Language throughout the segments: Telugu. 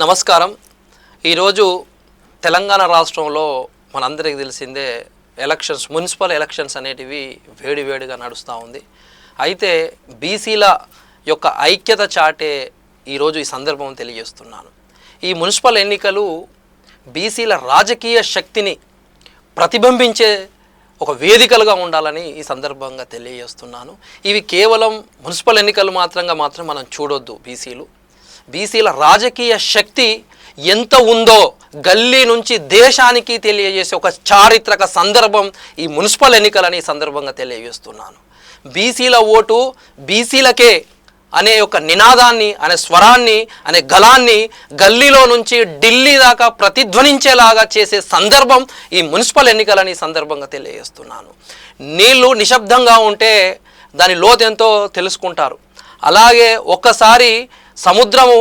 నమస్కారం. ఈరోజు తెలంగాణ రాష్ట్రంలో మనందరికీ తెలిసిందే మున్సిపల్ ఎలక్షన్స్ అనేటివి వేడివేడిగా నడుస్తూ ఉంది. అయితే బీసీల యొక్క ఐక్యత చాటే ఈరోజు ఈ సందర్భం తెలియజేస్తున్నాను. ఈ మున్సిపల్ ఎన్నికలు బీసీల రాజకీయ శక్తిని ప్రతిబింబించే ఒక వేదికలుగా ఉండాలని ఈ సందర్భంగా తెలియజేస్తున్నాను. ఇవి కేవలం మున్సిపల్ ఎన్నికలు మాత్రం మనం చూడొద్దు. బీసీల రాజకీయ శక్తి ఎంత ఉందో గల్లీ నుంచి దేశానికి తెలియజేసే ఒక చారిత్రక సందర్భం ఈ మున్సిపల్ ఎన్నికలని ఈ సందర్భంగా తెలియజేస్తున్నాను. బీసీల ఓటు బీసీలకే అనే ఒక నినాదాన్ని, అనే స్వరాన్ని, అనే గళాన్ని గల్లీలో నుంచి ఢిల్లీ దాకా ప్రతిధ్వనించేలాగా చేసే సందర్భం ఈ మున్సిపల్ ఎన్నికలని సందర్భంగా తెలియజేస్తున్నాను. నీళ్లు నిశ్శబ్దంగా ఉంటే దాని లోతెంతో తెలుసుకుంటారు. అలాగే సముద్రము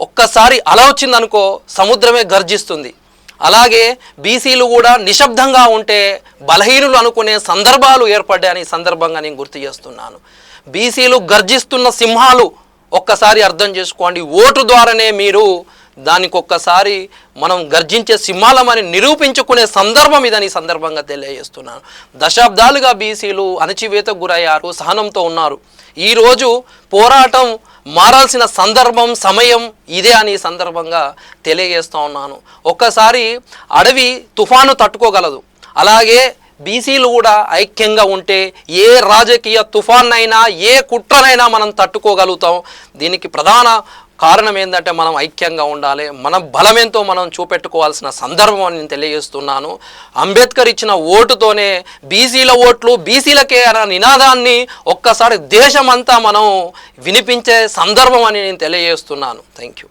ఒక్కసారి అల వచ్చిందనుకో సముద్రమే గర్జిస్తుంది. అలాగే బీసీలు కూడా నిశ్శబ్దంగా ఉంటే బలహీనులు అనుకునే సందర్భాలు ఏర్పడ్డాయని సందర్భంగా నేను గుర్తు చేస్తున్నాను. బీసీలు గర్జిస్తున్న సింహాలు ఒక్కసారి అర్థం చేసుకోండి. ఓటు ద్వారానే మీరు దానికి ఒక్కసారి మనం గర్జించే సింహాలమని నిరూపించుకునే సందర్భం ఇదని సందర్భంగా తెలియజేస్తున్నాను. దశాబ్దాలుగా బీసీలు అణచివేతకు గురయ్యారు, సహనంతో ఉన్నారు. ఈరోజు పోరాటం మారాల్సిన సందర్భం, సమయం ఇదే అని సందర్భంగా తెలియజేస్తూ ఉన్నాను. ఒక్కసారి అడవి తుఫాను తట్టుకోగలదు. అలాగే బీసీలు కూడా ఐక్యంగా ఉంటే ఏ రాజకీయ తుఫాన్నైనా, ఏ కుట్రనైనా మనం తట్టుకోగలుగుతాం. దీనికి ప్రధాన కారణం ఏంటంటే మనం ఐక్యంగా ఉండాలి. మన బలమేంతో మనం చూపెట్టుకోవాల్సిన సందర్భం అని నేను తెలియజేస్తున్నాను. అంబేద్కర్ ఇచ్చిన ఓటుతోనే బీసీల ఓట్లు బీసీలకే అన్న నినాదాన్ని ఒక్కసారి దేశమంతా మనం వినిపించే సందర్భం అని నేను తెలియజేస్తున్నాను. Thank you.